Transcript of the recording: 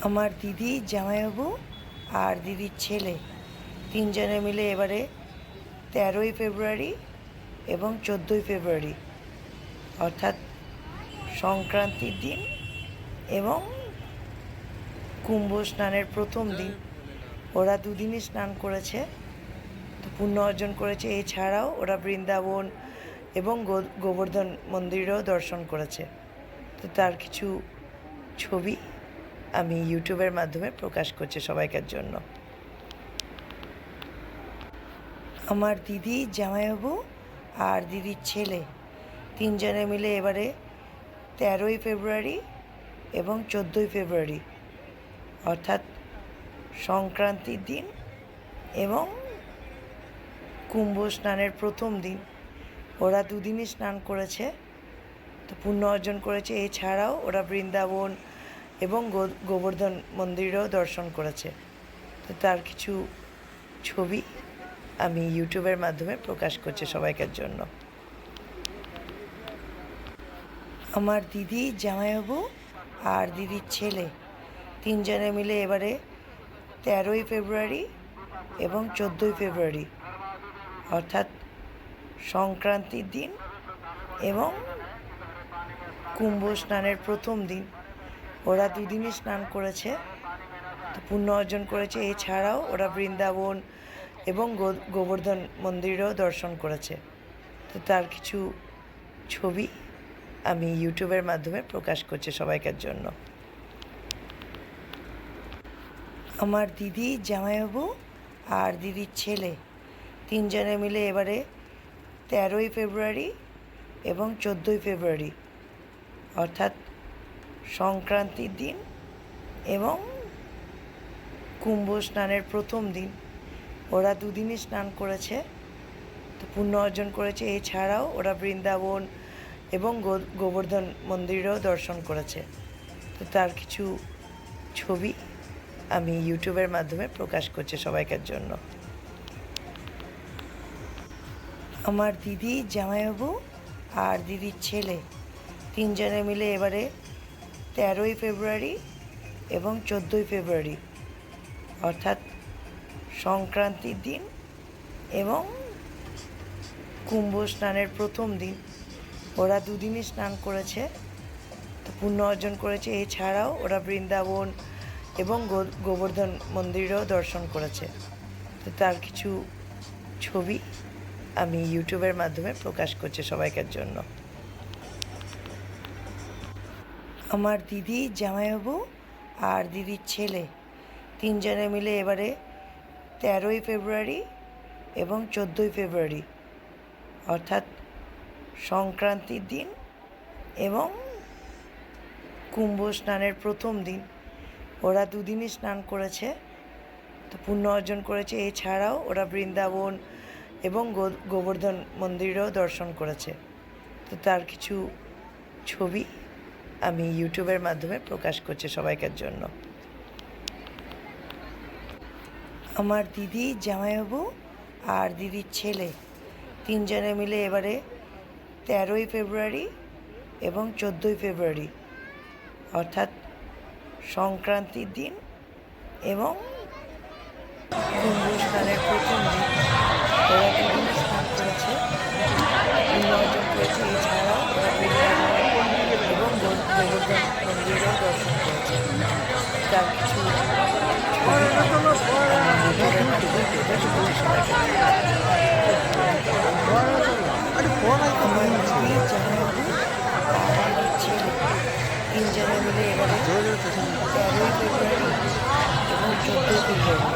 আমার দিদি, জামাইবাবু আর দিদির ছেলে তিনজনে মিলে এবারে 13ই ফেব্রুয়ারি এবং 14ই ফেব্রুয়ারি অর্থাৎ সংক্রান্তির দিন এবং কুম্ভ স্নানের প্রথম দিন ওরা দুদিনই স্নান করেছে, তো পুণ্য অর্জন করেছে। এছাড়াও ওরা বৃন্দাবন এবং গোবর্ধন মন্দিরেও দর্শন করেছে। তো তার কিছু ছবি আমি ইউটিউবের মাধ্যমে প্রকাশ করছি সবাইকার জন্য। আমার দিদি, জামাইবাবু আর দিদির ছেলে তিনজনে মিলে এবারে 13ই ফেব্রুয়ারি এবং 14ই ফেব্রুয়ারি অর্থাৎ সংক্রান্তির দিন এবং কুম্ভ স্নানের প্রথম দিন ওরা দুদিনই স্নান করেছে, তো পুণ্য অর্জন করেছে। এছাড়াও ওরা বৃন্দাবন এবং গোবর্ধন মন্দিরেও দর্শন করেছে। তো তার কিছু ছবি আমি ইউটিউবের মাধ্যমে প্রকাশ করছি সবাইকার জন্য। আমার দিদি, জামাইবাবু আর দিদির ছেলে তিনজনে মিলে এবারে 13ই ফেব্রুয়ারি এবং 14ই ফেব্রুয়ারি অর্থাৎ সংক্রান্তির দিন এবং কুম্ভ স্নানের প্রথম দিন ওরা দুদিনই স্নান করেছে, তো পুণ্য অর্জন করেছে। এছাড়াও ওরা বৃন্দাবন এবং গোবর্ধন মন্দিরেও দর্শন করেছে। তো তার কিছু ছবি আমি ইউটিউবের মাধ্যমে প্রকাশ করছি সবাইকার জন্য। আমার দিদি, জামাইবাবু আর দিদির ছেলে তিনজনে মিলে এবারে 13ই ফেব্রুয়ারি এবং 14ই ফেব্রুয়ারি অর্থাৎ সংক্রান্তির দিন এবং কুম্ভ স্নানের প্রথম দিন ওরা দুদিনই স্নান করেছে, তো পুণ্য অর্জন করেছে। এছাড়াও ওরা বৃন্দাবন এবং গোবর্ধন মন্দিরেও দর্শন করেছে। তো তার কিছু ছবি আমি ইউটিউবের মাধ্যমে প্রকাশ করছি সবাইকার জন্য। আমার দিদি, জামাইবাবু আর দিদির ছেলে তিনজনে মিলে এবারে 13ই ফেব্রুয়ারি এবং 14ই ফেব্রুয়ারি অর্থাৎ সংক্রান্তির দিন এবং কুম্ভ স্নানের প্রথম দিন ওরা দুদিনই স্নান করেছে, তো পুণ্য অর্জন করেছে। এছাড়াও ওরা বৃন্দাবন এবং গোবর্ধন মন্দিরেও দর্শন করেছে। তো তার কিছু ছবি আমি ইউটিউবের মাধ্যমে প্রকাশ করছি সবাইকার জন্য। আমার দিদি, জামাইবাবু আর দিদির ছেলে তিনজনে মিলে এবারে 13ই ফেব্রুয়ারি এবং 14ই ফেব্রুয়ারি অর্থাৎ সংক্রান্তির দিন এবং কুম্ভ স্নানের প্রথম দিন ওরা দুদিনই স্নান করেছে, তো পুণ্য অর্জন করেছে। এছাড়াও ওরা বৃন্দাবন এবং গোবর্ধন মন্দিরেও দর্শন করেছে। তো তার কিছু ছবি আমি ইউটিউবের মাধ্যমে প্রকাশ করছি সবাইকার জন্য। আমার দিদি, জামাইবাবু আর দিদির ছেলে তিনজনে মিলে এবারে 13ই ফেব্রুয়ারি এবং 14ই ফেব্রুয়ারি অর্থাৎ সংক্রান্তির দিন এবং কুম্ভ স্নানের প্রথম দিন ওরা দুদিন স্নান করেছে, পুণ্য অর্জন করেছে। এছাড়াও ওরা বৃন্দাবন এবং গোবর্ধন মন্দিরেও দর্শন করেছে। তার কিছু তিনজনে মিলে এবারে 13ই ফেব্রুয়ারি এবং 14ই ফেব্রুয়ারি